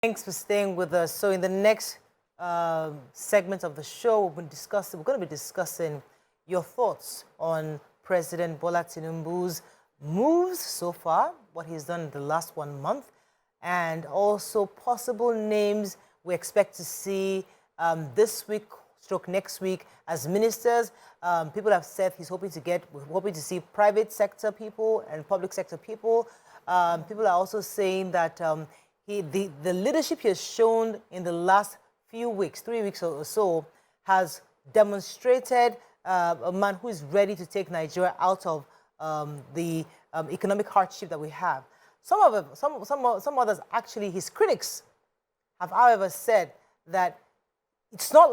Thanks for staying with us. So in the next segment of the show, we're going to be discussing your thoughts on President Bola Tinubu's moves so far, what he's done in the last 1 month, and also possible names we expect to see this week, stroke next week as ministers. People have said we're hoping to see private sector people and public sector people. People are also saying that the leadership he has shown in the last few weeks, 3 weeks or so, has demonstrated a man who is ready to take Nigeria out of the economic hardship that we have. Some others, actually, his critics have, however, said that it's not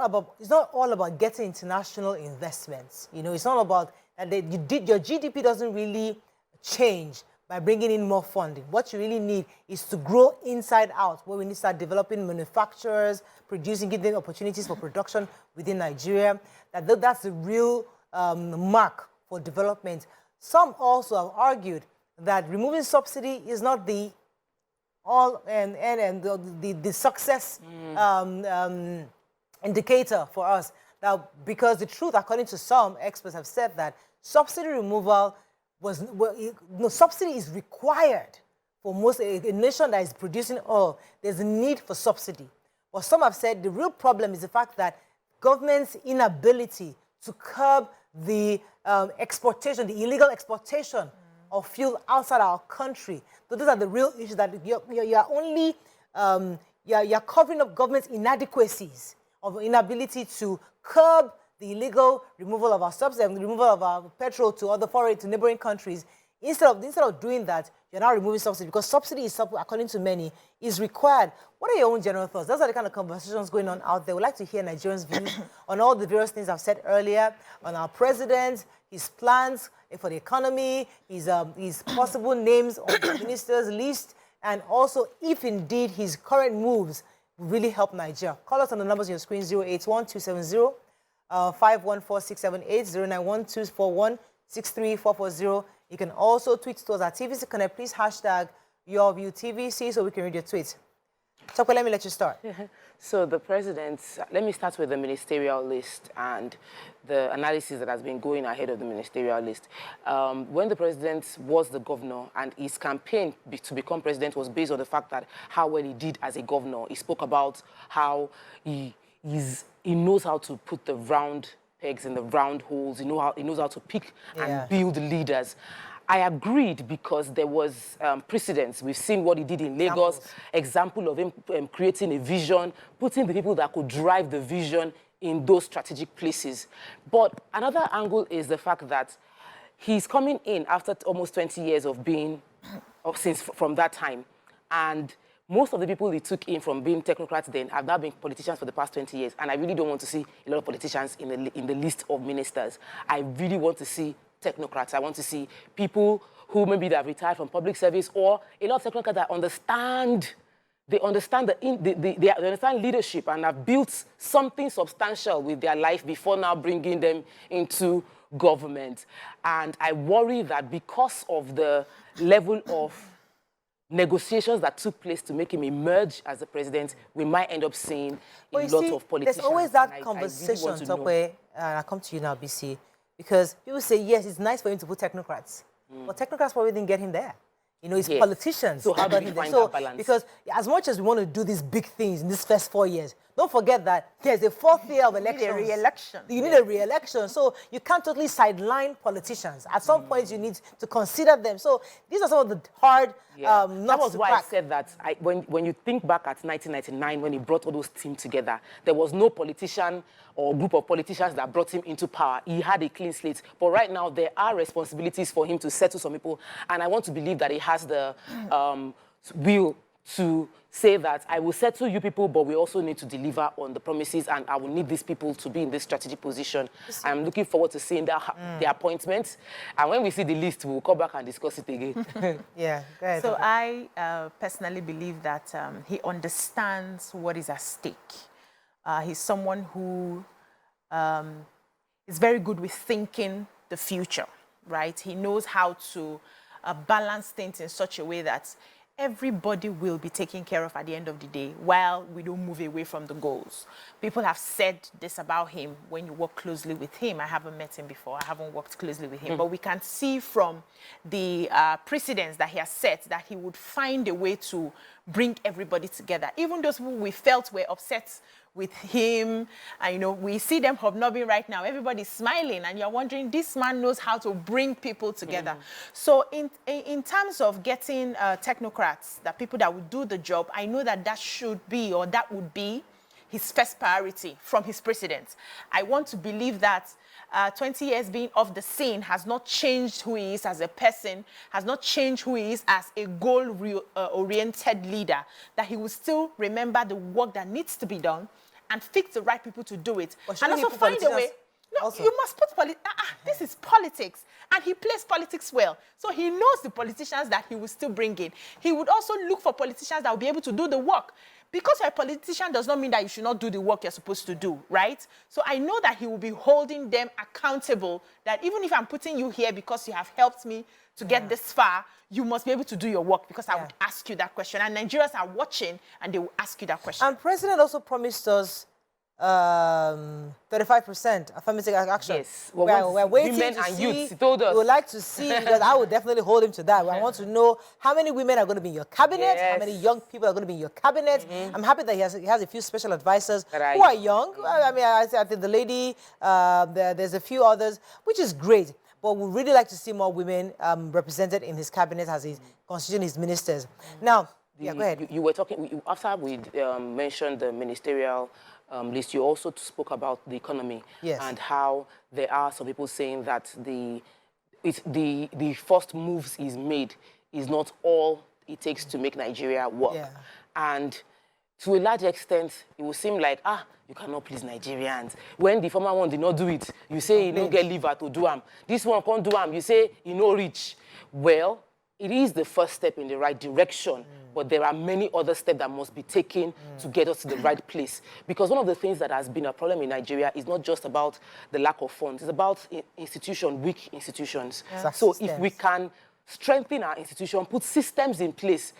all about getting international investments. You know, it's not about that your GDP doesn't really change by bringing in more funding. What you really need is to grow inside out, where we need to start developing manufacturers, giving them opportunities for production within Nigeria. That's the real mark for development. Some also have argued that removing subsidy is not the success indicator for us. Now, because the truth, according to some experts, have said that subsidy removal subsidy is required for most a nation that is producing oil. There's a need for subsidy. But some have said the real problem is the fact that government's inability to curb the exportation, the illegal exportation of fuel outside our country. So those are the real issues, that you're only you're covering up government's inadequacies of inability to curb the illegal removal of our subsidy and the removal of our petrol to neighboring countries. Instead of doing that, you're now removing subsidy, because subsidy is, according to many, is required. What are your own general thoughts? Those are the kind of conversations going on out there. We'd like to hear Nigerians' views on all the various things I've said earlier, on our president, his plans for the economy, his possible names on the ministers' list, and also if indeed his current moves will really help Nigeria. Call us on the numbers on your screen: 081-270. 514-678, 091-241-63440. You can also tweet to us at TVC Connect. Please hashtag YourViewTVC so we can read your tweets. So let me let you start. So the president, let me start with the ministerial list and the analysis that has been going ahead of the ministerial list. When the president was the governor, and his campaign to become president was based on the fact that how well he did as a governor. He spoke about how he knows how to put the round pegs in the round holes. He knows how to pick and build leaders. I agreed, because there was precedence. We've seen what he did in Lagos, example of him creating a vision, putting the people that could drive the vision in those strategic places. But another angle is the fact that he's coming in after almost 20 years of being, from that time. And most of the people he took in from being technocrats then have now been politicians for the past 20 years. And I really don't want to see a lot of politicians in the list of ministers. I really want to see technocrats. I want to see people who maybe they have retired from public service, or a lot of technocrats that understand leadership and have built something substantial with their life before now bringing them into government. And I worry that because of the level of negotiations that took place to make him emerge as the president, we might end up seeing a lot of politicians. There's always that conversation, Tokwe, and I'll come to you now, BC, because people say, yes, it's nice for him to put technocrats, but technocrats probably didn't get him there. You know, it's politicians. So how do we find that balance? Because as much as we want to do these big things in these first 4 years, don't forget that there's a fourth year of elections. You need a re-election. You need a re-election. So you can't totally sideline politicians. At some point, you need to consider them. So these are some of the hard nuts That was to why crack. I said that when you think back at 1999, when he brought all those teams together, there was no politician or group of politicians that brought him into power. He had a clean slate. But right now, there are responsibilities for him to settle some people. And I want to believe that he has the will to say that I will settle you people, but we also need to deliver on the promises, and I will need these people to be in this strategic position. I'm looking forward to seeing the appointments. And when we see the list, we'll come back and discuss it again. Yeah, go ahead. So I personally believe that he understands what is at stake. He's someone who is very good with thinking the future, right? He knows how to balance things in such a way that everybody will be taken care of at the end of the day while we don't move away from the goals. People have said this about him when you work closely with him. I haven't met him before. I haven't worked closely with him. But we can see from the precedents that he has set that he would find a way to bring everybody together. Even those who we felt were upset with him, and you know, we see them hobnobbing right now. Everybody's smiling, and you're wondering, this man knows how to bring people together. So in terms of getting technocrats, the people that would do the job, I know that that should be, or that would be, his first priority from his precedents. I want to believe that 20 years being off the scene has not changed who he is as a person, has not changed who he is as a goal-oriented leader, that he will still remember the work that needs to be done and fix the right people to do it. And also find a way. No, also, you must put this is politics, and he plays politics well. So he knows the politicians that he will still bring in. He would also look for politicians that will be able to do the work. Because you're a politician does not mean that you should not do the work you're supposed to do, right? So I know that he will be holding them accountable, that even if I'm putting you here because you have helped me to get this far, you must be able to do your work, because I would ask you that question. And Nigerians are watching, and they will ask you that question. And President also promised us 35% affirmative action. Yes. We're waiting women to and see. youths, he told us. We would like to see, because I would definitely hold him to that. I want to know how many women are going to be in your cabinet, how many young people are going to be in your cabinet. I'm happy that he has a few special advisors who are young. I mean, I think the lady, there's a few others, which is great. But we'd really like to see more women represented in his cabinet as he's constituting his ministers. Now, go ahead. You were talking, after we mentioned the ministerial list, you also spoke about the economy and how there are some people saying that the first moves he's made is not all it takes to make Nigeria work. And to a large extent, it will seem like, you cannot please Nigerians. When the former one did not do it, you say he no get liver to do am. This one can't do am, you say he no reach. Well, it is the first step in the right direction, but there are many other steps that must be taken to get us to the right place. Because one of the things that has been a problem in Nigeria is not just about the lack of funds, it's about weak institutions. So if we can strengthen our institution, put systems in place,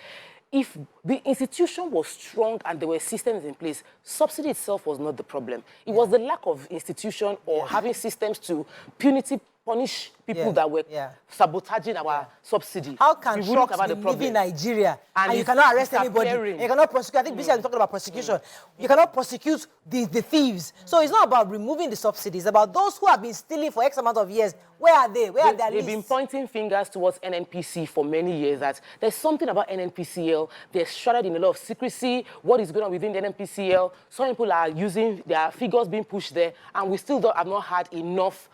if the institution was strong and there were systems in place, subsidy itself was not the problem. It was the lack of institution or having systems to punish people that were sabotaging our subsidy. How can trucks be leaving Nigeria and you cannot arrest anybody? You cannot prosecute. I think Bishop is talking about prosecution. You cannot prosecute the thieves. So it's not about removing the subsidies. It's about those who have been stealing for X amount of years. Where are they? Where are their lists? They've been pointing fingers towards NNPC for many years. That there's something about NNPCL. They're shrouded in a lot of secrecy. What is going on within the NNPCL? Some people are using their figures being pushed there, and we still have not had enough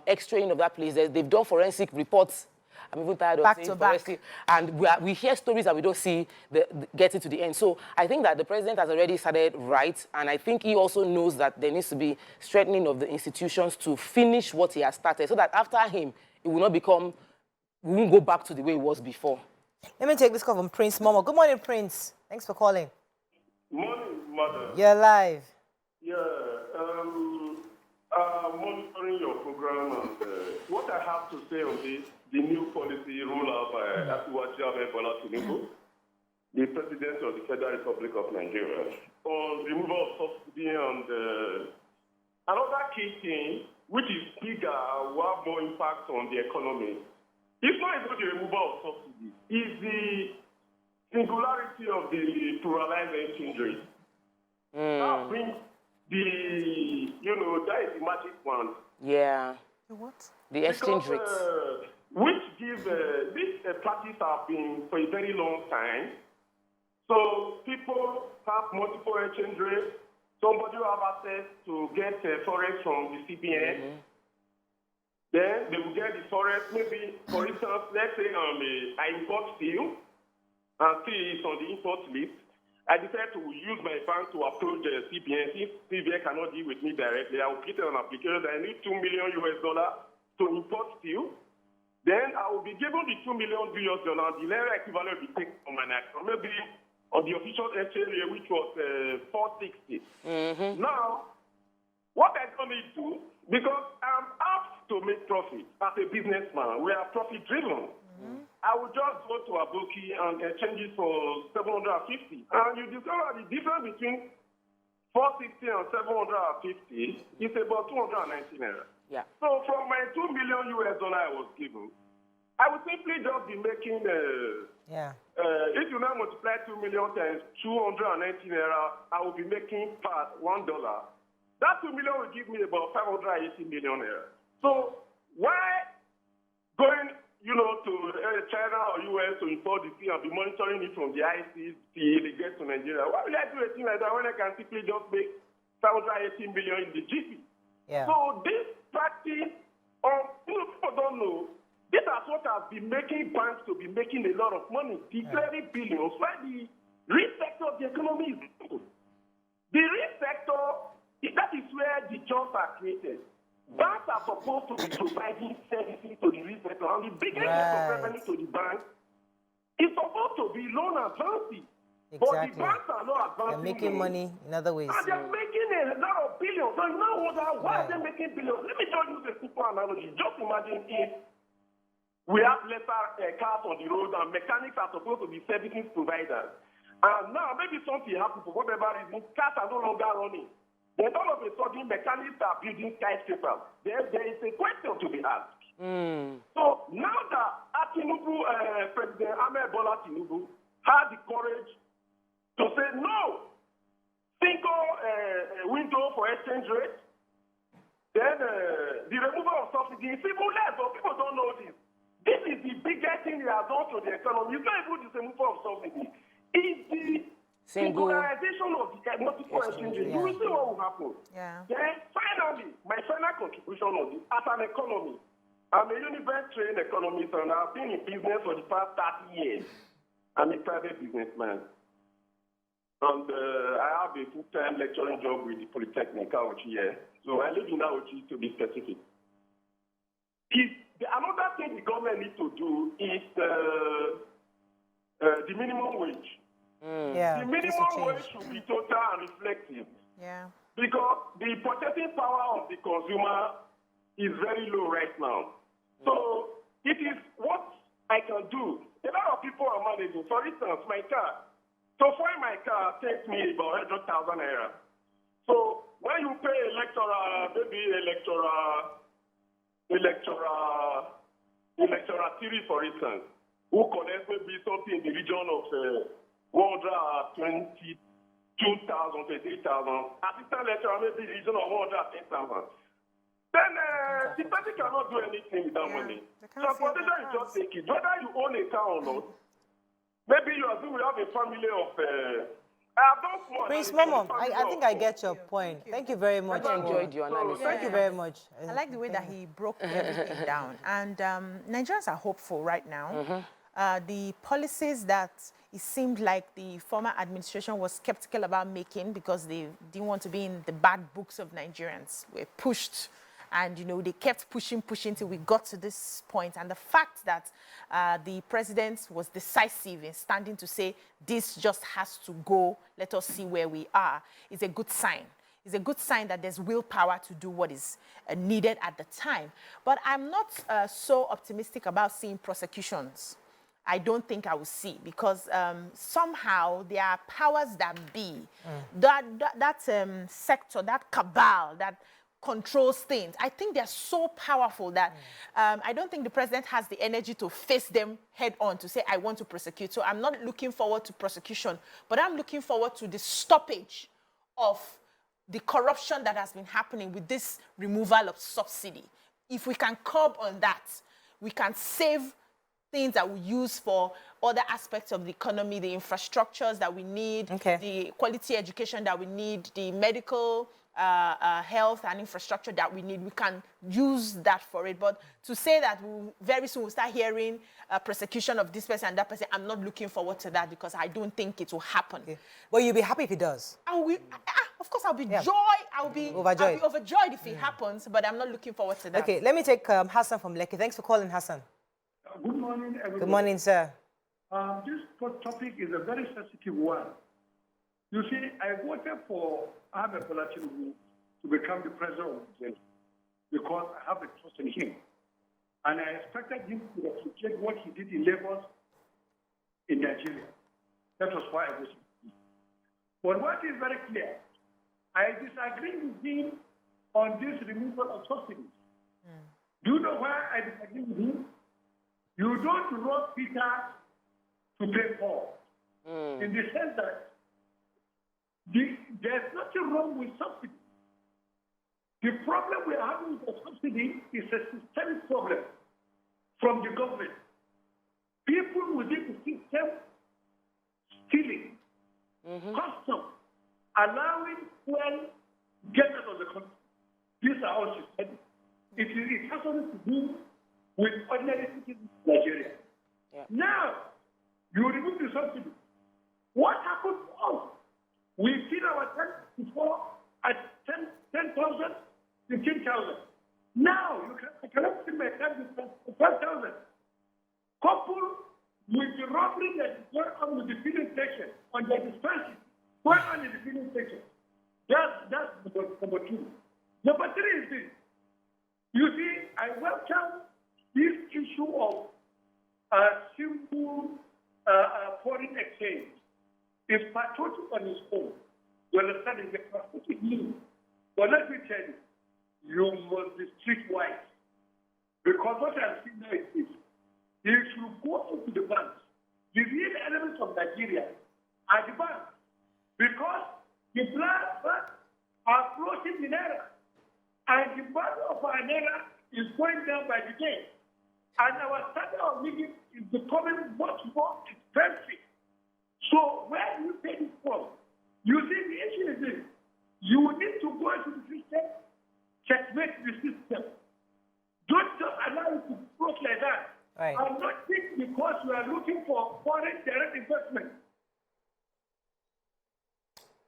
extracting of that place. They've done forensic reports. I'm even tired of saying forensic. And we hear stories that we don't see getting to the end. So I think that the president has already started right, and I think he also knows that there needs to be strengthening of the institutions to finish what he has started, so that after him, it will not become, we won't go back to the way it was before. Let me take this call from Prince Momo. Good morning, Prince. Thanks for calling. Morning, mother. You're live. Yeah, monitoring your program, and what I have to say on this, the new policy rolled out by President Bola Tinubu, the President of the Federal Republic of Nigeria, on removal of subsidy, and another key thing, which is bigger, will have more impact on the economy. It's not about the removal of subsidy, it's the singularity of the pluralized exchange rate. That brings that is the magic one. Yeah. The what? The exchange rates. Which gives, this practice have been for a very long time. So people have multiple exchange rates. Somebody will have access to get forex from the CBN. Then they will get the forex, maybe, for instance, let's say I import steel, and steel is on the import list. I decided to use my bank to approach the CBN. Since CBN cannot deal with me directly, I will create an application that I need $2 million to import steel. Then I will be given the $2 million, the naira equivalent will be taken from my account, maybe on the official exchange rate, which was 460. Now, what I don't need to, because I'm apt to make profit as a businessman, we are profit driven. I would just go to Aboki and change it for 750. And you discover the difference between 460 and 750 is about 290 naira. Yeah. So from my $2 million I was given, I would simply just be making, if you now multiply 2 million times 290 naira, I will be making part $1. That 2 million will give me about 580 million naira. So why going, to China or US to import the thing and be monitoring it from the ICC till it gets to Nigeria? Why will I do a thing like that when I can simply just make 580 million in the GP? Yeah. So this practice, people don't know, this is what has been making banks to be making a lot of money, declaring billions, while the real sector of the economy is good. The real sector, that is where the jobs are created. Banks are supposed to be providing services to the real sector, and the biggest source of revenue to the bank is supposed to be loan advances. Exactly. But the banks are not advancing. They're making money in other ways. And they're making a lot of billions. And now why are they making billions? Let me just use a simple analogy. Just imagine if we have lesser cars on the road and mechanics are supposed to be services providers. And now maybe something happens for whatever reason, cars are no longer running. Then all of a sudden, mechanics are building skyscrapers. There is a question to be asked. So now that President Bola Tinubu had the courage to say no, single window for exchange rate, then the removal of subsidy is even less, but people don't know this. This is the biggest thing he has done to the economy. It's not even the removal of subsidy. It's the singularization of the multiple exchanges. You will see what will happen. Yeah. Then finally, my final contribution on this, as an economist, I'm a university-trained economist and I've been in business for the past 30 years. I'm a private businessman. And I have a full-time lecturing job with the Polytechnic out here. So I live in Auchi to be specific. Another thing the government needs to do is the minimum wage. Yeah, the minimum wage should be total and reflective. Yeah. Because the purchasing power of the consumer is very low right now. So it is what I can do. A lot of people are managing. For instance, my car. So find my car takes me about 100,000 naira. So when you pay a lecturer, maybe a lecturer 3, for instance, who collects maybe something in the region of 122,000, 23,000. Assistant lecturer maybe in the region of 110,000. Then the person cannot do anything with that money. So potential you just take it. Whether you own a car or not, maybe you assume we have a family of... Prince Momo, I think I get your point. Thank you very much. I enjoyed your analysis. Thank you very much. I like the way that he broke everything down. And Nigerians are hopeful right now. The policies that it seemed like the former administration was skeptical about making because they didn't want to be in the bad books of Nigerians were pushed. And, they kept pushing till we got to this point. And the fact that the president was decisive in standing to say, this just has to go, let us see where we are, is a good sign. It's a good sign that there's willpower to do what is needed at the time. But I'm not so optimistic about seeing prosecutions. I don't think I will see, because somehow there are powers that be, that sector, that cabal, that controls things. I think they're so powerful that I don't think the president has the energy to face them head on to say, I want to prosecute. So I'm not looking forward to prosecution, but I'm looking forward to the stoppage of the corruption that has been happening with this removal of subsidy. If we can curb on that, we can save things that we use for other aspects of the economy, the infrastructures that we need, the quality education that we need, the medical health and infrastructure that we need. We can use that for it. But to say that very soon we'll start hearing prosecution of this person and that person, I'm not looking forward to that, because I don't think it will happen. Well, you'll be happy if it does. Of course, I'll be overjoyed if it happens, but I'm not looking forward to that. Okay, let me take Hassan from Lekki. Thanks for calling, Hassan. Good morning, everybody. Good morning, sir. This topic is a very sensitive one. You see, I voted for President Bola Tinubu to become the president of Nigeria because I have a trust in him. And I expected him to replicate what he did in Lagos in Nigeria. That was why I was. But what is very clear, I disagree with him on this removal of subsidies. Do you know why I disagree with him? You don't rob Peter to pay Paul. In the sense that there's nothing wrong with subsidy. The problem we are having with the subsidy is a systemic problem from the government. People within the system stealing, custom, allowing fuel get out of the country. These are all systemic. It has nothing to do with ordinary citizens in Nigeria. Yeah. Now, you remove the subsidy. What happened to us? We fill our tank before at 10,000, 15,000. Now, I cannot fill my tank with 12,000. Coupled with the robbery that is going on with the filling station, on the dispensary, going on in the filling station. That's number two. Number three is this. You see, I welcome this issue of simple foreign exchange. It's patriotic on its own. You understand? It's a patriotic move. But let me tell you, you must be streetwise. Because what I'm seeing now is this. If you go into the banks, the real elements of Nigeria are the banks. Because the black banks are floating in error. And the value of our naira is going down by the day. And our standard of living is becoming much more expensive. So where do you pay this from? You see, the issue is this. You need to go into the system, checkmate the system. Don't just allow it to float like that. Right. I'm not think because we are looking for foreign direct investment.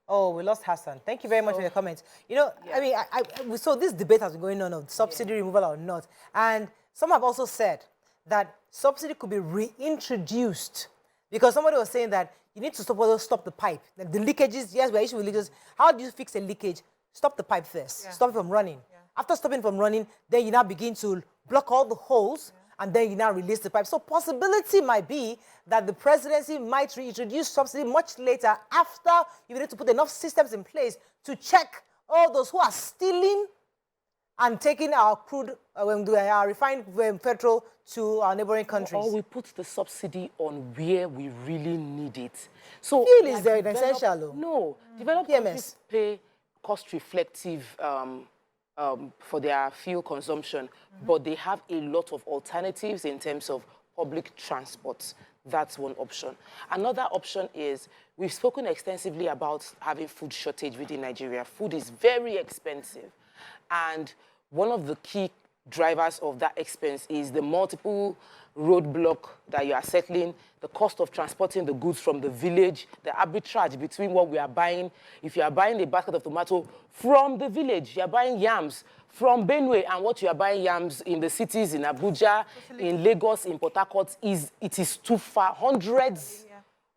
Oh, we lost Hassan. Thank you very much for your comments. You know, I mean, so this debate has been going on of subsidy removal or not. And some have also said that subsidy could be reintroduced because somebody was saying that you need to stop the pipe. Like the leakages, yes, we're issuing leakages. How do you fix a leakage? Stop the pipe first. Yeah. Stop it from running. Yeah. After stopping from running, then you now begin to block all the holes. And then you now release the pipe. So possibility might be that the presidency might reintroduce subsidy much later after you need to put enough systems in place to check all those who are stealing and taking our crude, our refined petrol to our neighboring countries. Or we put the subsidy on where we really need it. So fuel is very essential. No, developed countries pay cost-reflective for their fuel consumption, but they have a lot of alternatives in terms of public transport. That's one option. Another option is, we've spoken extensively about having food shortage within Nigeria. Food is very expensive. And one of the key drivers of that expense is the multiple roadblock that you are settling, the cost of transporting the goods from the village, the arbitrage between what we are buying. If you are buying a basket of tomato from the village, you are buying yams from Benue, and what you are buying yams in the cities, in Abuja, in Lagos, in Port Harcourt, it is too far. Hundreds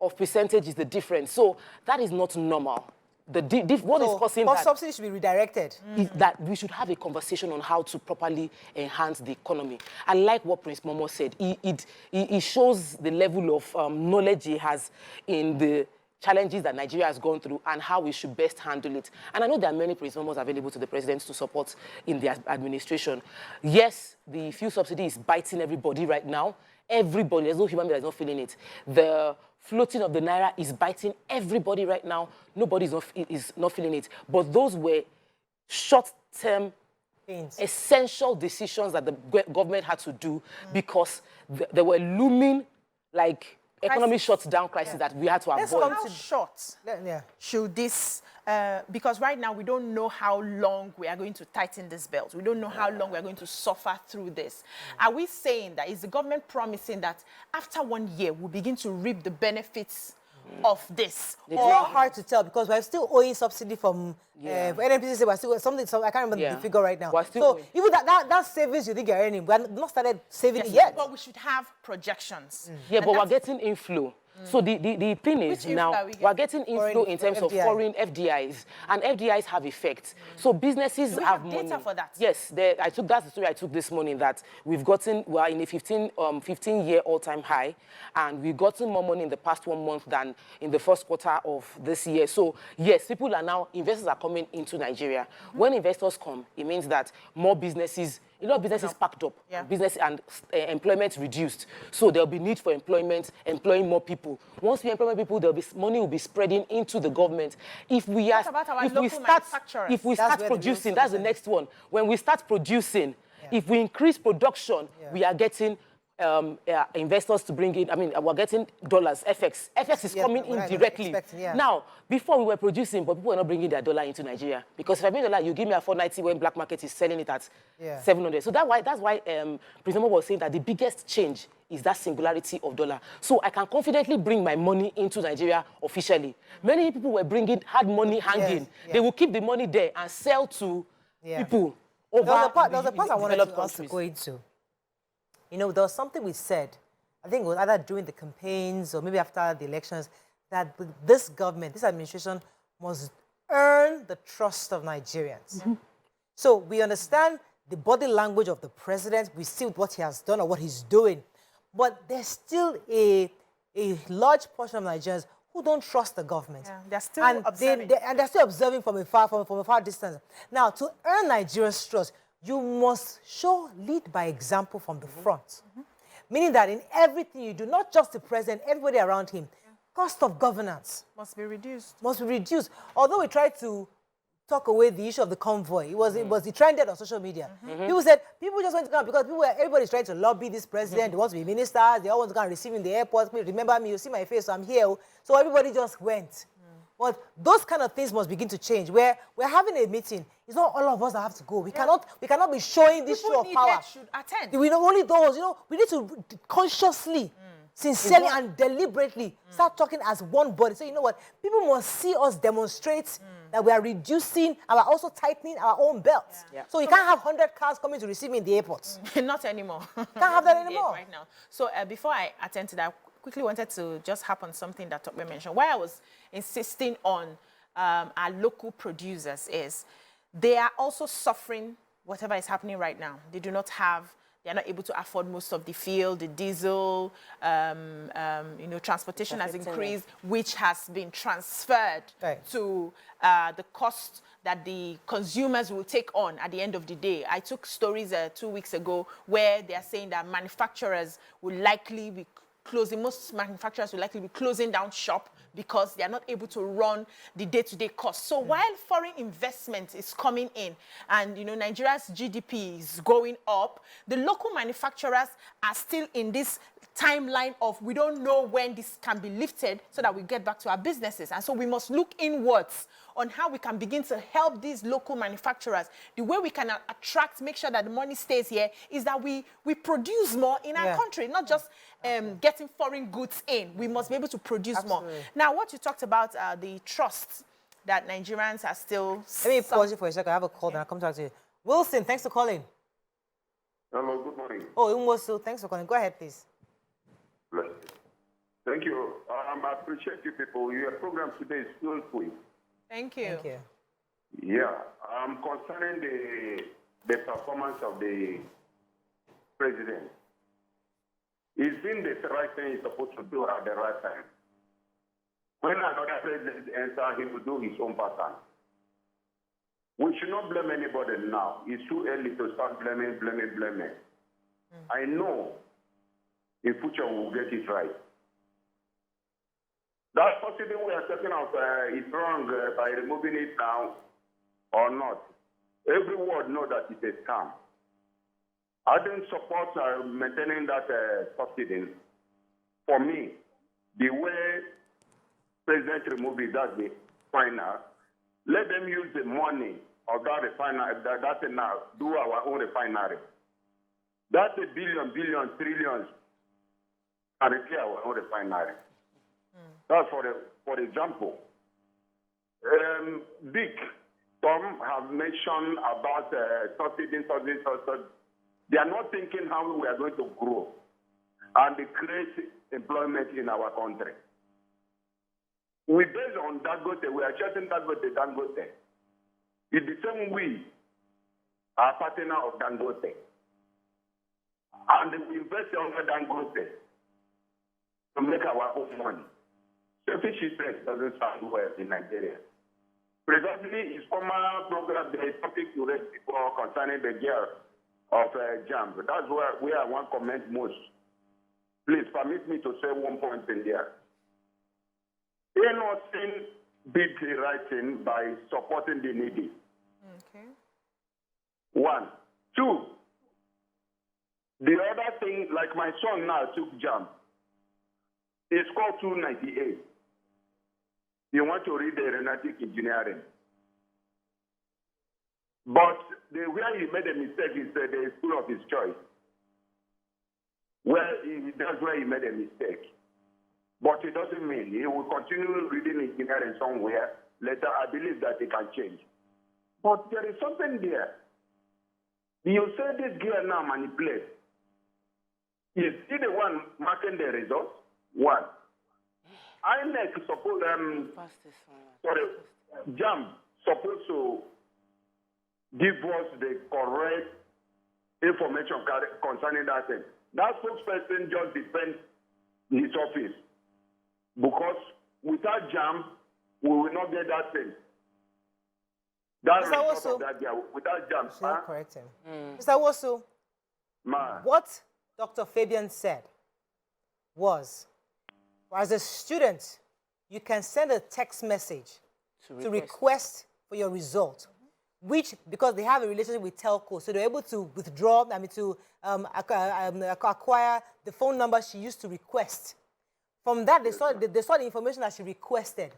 of percentage is the difference. So that is not normal. What is causing that? Subsidy should be redirected. Is that we should have a conversation on how to properly enhance the economy. I like what Prince Momo said. It shows the level of knowledge he has in the challenges that Nigeria has gone through and how we should best handle it. And I know there are many Prince Momos available to the president to support in their administration. Yes, the fuel subsidy is biting everybody right now. Everybody, there's no human being that's not feeling it. The floating of the naira is biting everybody right now. Nobody is not feeling it. But those were short-term, essential decisions that the government had to do because they were looming like economic shutdown crisis that we had to avoid. How short should this, because right now we don't know how long we are going to tighten this belt. We don't know how long we are going to suffer through this. Are we saying that, is the government promising that after 1 year we'll begin to reap the benefits of this? It's not hard to tell because we're still owing subsidy from NNPC. We're still something. So I can't remember the figure right now. So even that savings you think you're earning, we have not started saving it yet. But we should have projections. Yeah, but we're getting inflow. So the thing is now we're getting inflow in terms of foreign FDIs, and FDIs have effect. So businesses have money. Data for that? Yes, that's the story I took this morning, that we are in a 15-year all-time high, and we've gotten more money in the past 1 month than in the first quarter of this year. So yes, investors are coming into Nigeria. When investors come, it means that more businesses, businesses packed up, business and employment reduced. So there'll be need for employment, employing more people. Once we employ more people, money will be spreading into the government. If we start producing, that's the next one. When we start producing, if we increase production, we are getting investors to bring in, we're getting dollars, FX. FX is coming in directly. Now, before we were producing, but people were not bringing their dollar into Nigeria. Because if I bring dollar, you give me a 490 when black market is selling it at 700. So that's why President Bola was saying that the biggest change is that singularity of dollar. So I can confidently bring my money into Nigeria officially. Many people had money hanging. They will keep the money there and sell to people over there was a part I wanted us to go into. There was something we said, I think it was either during the campaigns or maybe after the elections, that this government, this administration must earn the trust of Nigerians. So we understand the body language of the president. We see what he has done or what he's doing. But there's still a large portion of Nigerians who don't trust the government. Yeah, they're still observing. They're still observing from a far distance. Now, to earn Nigerians' trust, you must lead by example from the front. Meaning that in everything you do, not just the president, everybody around him, cost of governance must be reduced. Although we tried to talk away the issue of the convoy, it was trended on social media. People said people just went to come because everybody's trying to lobby this president. They want to be ministers. They all want to go and receive in the airport. Remember me, you see my face, so I'm here. So everybody just went. But those kind of things must begin to change. Where we're having a meeting, it's not all of us that have to go. We cannot be showing this show of power. Should attend. We know only those. We need to consciously, sincerely, and deliberately start talking as one body. So you know what? People must see us demonstrate that we are reducing and we're also tightening our own belts. So you can't have 100 cars coming to receive me in the airports. Not anymore. Can't have that anymore. Right now. So before I attend to that, quickly wanted to just harp on something that Tokwe mentioned. Why I was insisting on our local producers is they are also suffering whatever is happening right now. They are not able to afford most of the fuel, the diesel, transportation has increased, which has been transferred to the cost that the consumers will take on at the end of the day. I took stories 2 weeks ago where they are saying that manufacturers will likely be most manufacturers will likely be closing down shop because they are not able to run the day-to-day costs. So while foreign investment is coming in and, Nigeria's GDP is going up, the local manufacturers are still in this timeline of we don't know when this can be lifted so that we get back to our businesses. And so we must look inwards on how we can begin to help these local manufacturers. The way we can make sure that the money stays here is that we produce more in our country, not just getting foreign goods in. We must be able to produce more. Now, what you talked about, the trust that Nigerians are still... Let me pause you for a second. I have a call and I'll come back to you. Wilson, thanks for calling. Hello, good morning. Oh, Umosu, thanks for calling. Go ahead, please. Thank you. I appreciate you people. Your program today is skillful. Thank you. Thank you. Yeah. Concerning the performance of the president, he's doing the right thing he's supposed to do at the right time. When another president enters, he will do his own pattern. We should not blame anybody now. It's too early to start blaming. I know in future we'll get it right. That subsidy we are talking of is wrong by removing it now or not. Everyone knows that it's a scam. I don't support maintaining that subsidy. For me, the way President removed it, that's the final. Let them use the money of that refinery, do our own refinery. That's a billion, trillions, and repair our own refinery. That's for example. Some have mentioned about subsidy. They are not thinking how we are going to grow. and create employment in our country. We based on Dangote, we are shutting Dangote. It's the same we are partner of Dangote. And we invest on Dangote to make our own money. Selfish interest doesn't sound well in Nigeria. Presently, his former program, there is topic to raise people concerning the gear of JAMB. That's where I want to comment most. Please permit me to say one point in there. They are not saying big writing by supporting the needy. Okay. 1. 2. The other thing, like my son now took JAMB. He scored 298. You want to read the aeronautic engineering. But where he made a mistake is the school of his choice. That's where he made a mistake. But it doesn't mean he will continue reading engineering somewhere. Later, I believe that he can change. But there is something there. You say this gear now manipulates. Is he the one marking the results? 1. INEC JAMB supposed to give us the correct information concerning that thing. That spokesperson just defends his office because without JAMB, we will not get that thing. That result of that year, without JAMB. Correct him. Mr. Wosu, what Dr. Fabian said was, as a student, you can send a text message to request for your result, which, because they have a relationship with telco, so they're able to withdraw, to acquire the phone number she used to request. From that, they saw the information that she requested.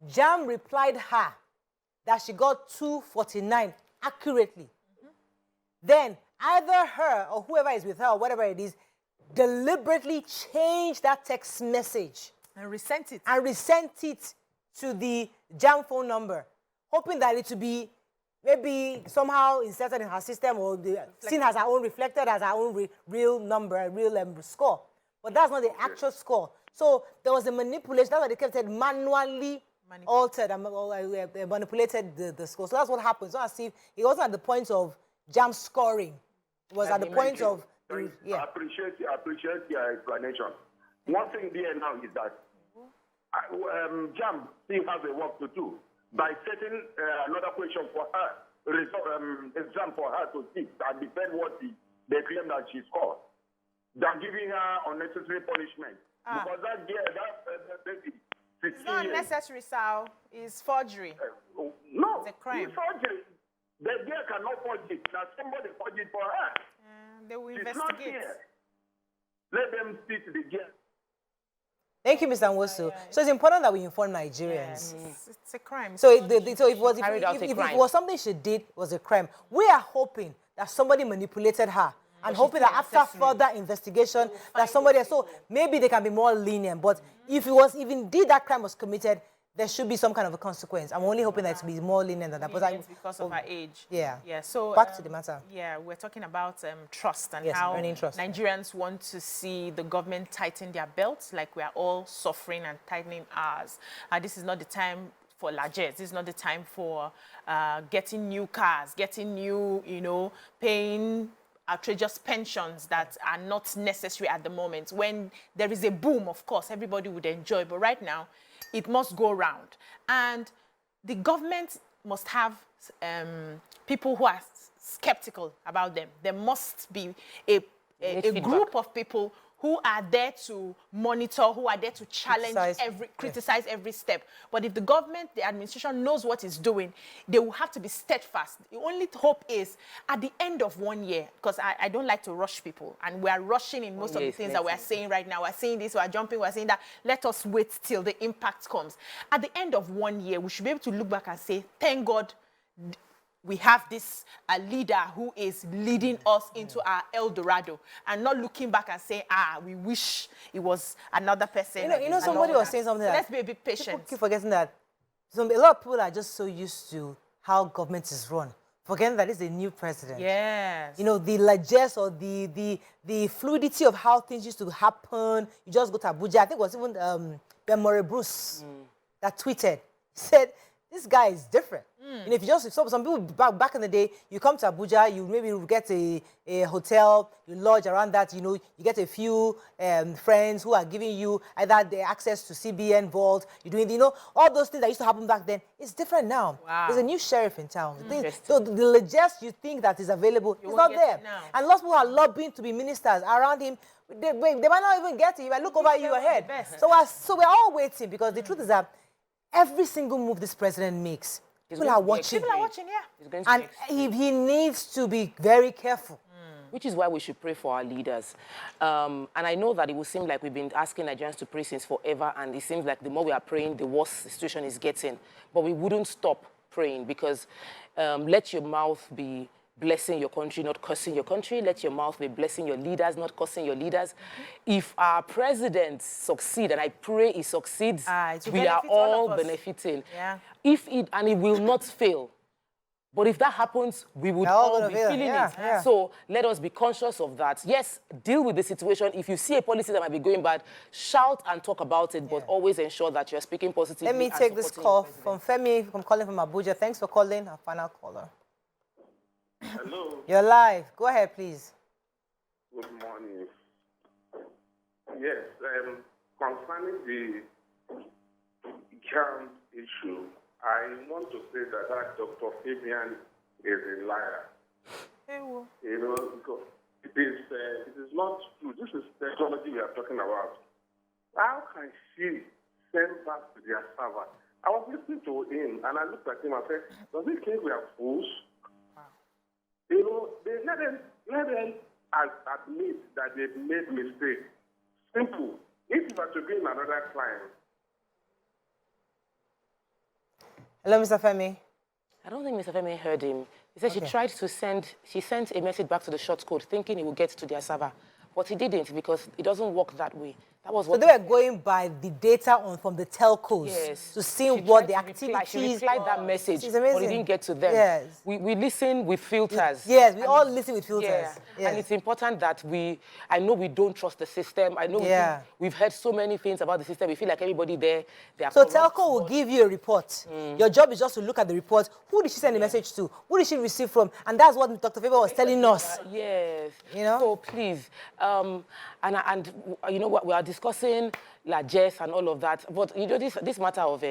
JAMB replied her that she got 249 accurately. Then either her or whoever is with her or whatever it is deliberately changed that text message and resent it to the JAMB phone number, hoping that it would be maybe somehow inserted in her system or seen as her own, reflected as her own real number, real score. But that's not the actual score. So there was a manipulation. That's why they kept saying manually altered and manipulated the score. So that's what happened. So as if it wasn't at the point of JAMB scoring. It was at the point of... I appreciate your explanation. One thing there now is that JAMB still has a work to do by setting another question for her, exam for her to sit and defend what they claim that she scored, than giving her unnecessary punishment. Because that baby, it's not unnecessary, Sal. It's forgery. No, it's a crime. It's forgery. The girl cannot forge it. Now somebody forged it for her. They will investigate. investigate. It's not here. Let them speak to the girl. Thank you, Mr. Nwosu. So it's important that we inform Nigerians. It's a crime. So if it was something she did, it was a crime. We are hoping that somebody manipulated her. And hoping that after further investigation, that somebody else, so maybe they can be more lenient. But if indeed that crime was committed, there should be some kind of a consequence. I'm only hoping that it will be more lenient than that. Because of her age. Yeah. Yeah. So back to the matter. Yeah, we're talking about trust and how trust. Nigerians want to see the government tighten their belts, like we are all suffering and tightening ours. This is not the time for largesse. This is not the time for getting new cars, getting new, paying outrageous pensions that are not necessary at the moment. When there is a boom, of course, everybody would enjoy. But right now, it must go round. And the government must have people who are skeptical about them. There must be a group of people who are there to monitor, who are there to challenge, criticize every step. But if the government, the administration knows what it's doing, they will have to be steadfast. The only hope is at the end of 1 year, because I don't like to rush people, and we are rushing in most of the things that we are saying right now. We're saying this, we're jumping, we're saying that. Let us wait till the impact comes. At the end of 1 year, we should be able to look back and say, thank God, we have this leader who is leading us into our El Dorado, and not looking back and saying, we wish it was another person. Somebody was saying something. So let's be a bit patient. People keep forgetting that a lot of people are just so used to how government is run. forgetting that it's a new president. Yes. You know, the largesse or the fluidity of how things used to happen. You just go to Abuja. I think it was even Morayo that tweeted. He said, this guy is different. You know, if some people back in the day, you come to Abuja, you maybe get a hotel, you lodge around that, you know, you get a few friends who are giving you either the access to CBN vault, you're doing, you know, all those things that used to happen back then. It's different now. Wow. There's a new sheriff in town. So the largesse you think that is available is not there. And lots of people are lobbying to be ministers around him. They might not even get it. You might look over your head. So we're all waiting, because the truth is that every single move this president makes, people are watching. People are watching, yeah. And he needs to be very careful. Which is why we should pray for our leaders. And I know that it will seem like we've been asking Nigerians to pray since forever, and it seems like the more we are praying, the worse the situation is getting. But we wouldn't stop praying, because let your mouth be blessing your country, not cursing your country. Let your mouth be blessing your leaders, not cursing your leaders. If our president succeeds, and I pray he succeeds, we are all benefiting. Yeah. And it will not fail. But if that happens, we would all be feeling it. Yeah. So let us be conscious of that. Yes, deal with the situation. If you see a policy that might be going bad, shout and talk about it, but always ensure that you're speaking positively. Let me take this call from Femi, from calling from Abuja. Thanks for calling. Our final caller. Hello. You're live. Go ahead, please. Good morning. Yes, concerning the ground issue, I want to say that Dr. Fabian is a liar. You know, because it is not true. This is technology we are talking about. How can she send back to their server? I was listening to him, and I looked at him and said, does he think we are fools? You know, let them admit that they've made mistakes. Simple. If you are to be in another client. Hello, Mr. Femi. I don't think Mr. Femi heard him. He said she sent a message back to the short code thinking it would get to their server. But he didn't, because it doesn't work that way. That was what so they were going by the data from the telcos to see what the activities. She replied that message, but it didn't get to them. Yes. We listen with filters. Yes, we all listen with filters. Yeah. Yes. And it's important that I know we don't trust the system. I know we've heard so many things about the system. We feel like everybody there, they are So corrupt, telco will give you a report. Your job is just to look at the report. Who did she send the message to? Who did she receive from? And that's what Dr. Faber was telling us. Yes. You know? So please, and you know what, we are discussing largesse and all of that, but you know, this matter of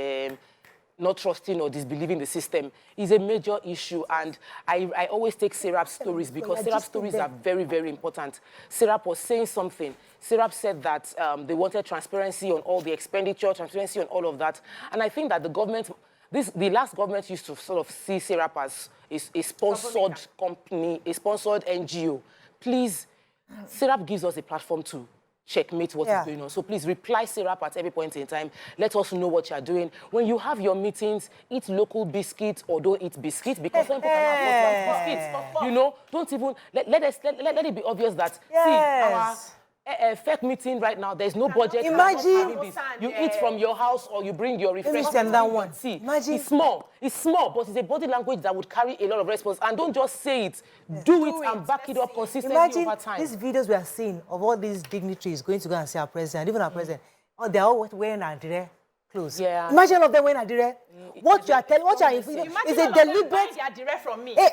not trusting or disbelieving the system is a major issue, and I always take Serap's stories, because Serap's stories are very, very important. Serap was saying something. Serap said that they wanted transparency on all the expenditure, transparency on all of that, and I think that the government, the last government used to sort of see Serap as a sponsored company, a sponsored NGO. Please, Serap gives us a platform to checkmate what is going on. So please reply Serap at every point in time. Let us know what you are doing. When you have your meetings, eat local biscuits or don't eat biscuits, because some people cannot afford biscuits. You know, don't even let it be obvious that see our fake meeting right now, there's no budget. Imagine you eat from your house or you bring your refreshment. That one. See, imagine it's small, but it's a body language that would carry a lot of response. And don't just say it, do it and back it up consistently over time. These videos we are seeing of all these dignitaries going to go and see our president, even our president, they're all wearing our clothes. Yeah. Imagine all of them wearing Adire. What you are telling, what you are, is a deliberate. Adire from me. No,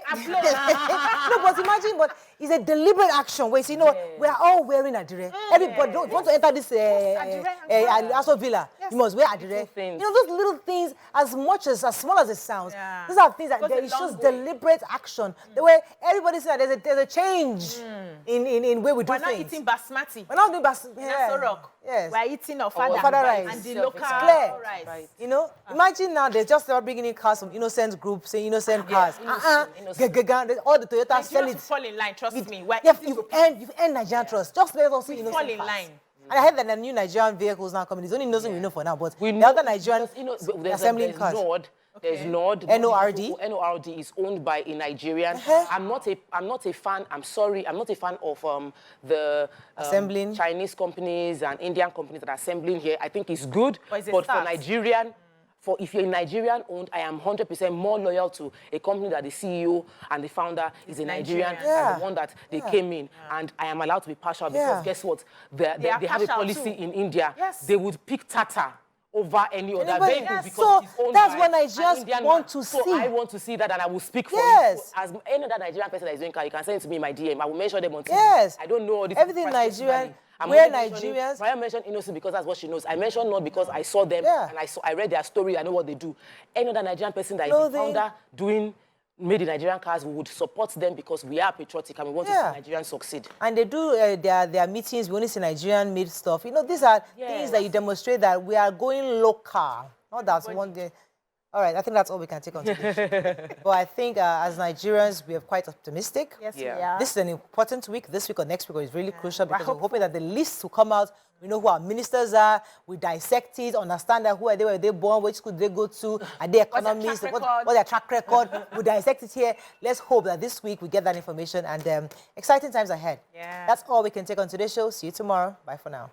but imagine, but it's a deliberate action. Where you know we are all wearing Adire. Everybody, don't want to enter this Aso Villa. You must wear Adire. You know those little things, as small as it sounds. These are things that it's just deliberate action. The way everybody says there's a change in where we do things. We're not eating basmati. We're not doing basmati. Yes. We're eating ofada rice and the local rice. Right. You know, imagine now they just start bringing in cars from innocent groups, saying innocent cars. All the Toyota sell it. Fall in line, trust me. You've earned Nigerian trust. Just let us see innocent fall in line. And I heard that the new Nigerian vehicles now coming. It's only innocent we know for now, but the other Nigerian assembling cars. There's Nord. NORD. NORD is owned by a Nigerian. I'm not a fan. I'm sorry. I'm not a fan of the assembling Chinese companies and Indian companies that are assembling here. I think it's good, but for Nigerian, For if you're Nigerian owned, I am 100% more loyal to a company that the CEO and the founder is a Nigerian than the one that they came in. And I am allowed to be partial because guess what? They have a policy in India. They would pick Tata over any other vehicle because so it's owned that's by what Nigerians want to see. So I want to see that, and I will speak for it. So as any other Nigerian person that is doing car, you can send it to me in my DM. I will mention them on TV. I don't know all this. Everything Nigerian. We're Nigerians. I mentioned innocent because that's what she knows. I mentioned not because I saw them and I read their story. I know what they do. Any other Nigerian person that is the founder doing made in Nigerian cars, we would support them because we are patriotic and we want to see Nigerians succeed. And they do their meetings. We only see Nigerian made stuff. You know, these are things that you demonstrate that we are going local. Not that one day. All right, I think that's all we can take on today. But I think as Nigerians, we are quite optimistic. Yes, we are. This is an important week. This week or next week is really crucial because we're hoping that the lists will come out. We know who our ministers are. We dissect it, understand that who are they, where they born, which school they go to, are they economists, what's their track record. We dissect it here. Let's hope that this week we get that information and exciting times ahead. That's all we can take on today's show. See you tomorrow. Bye for now.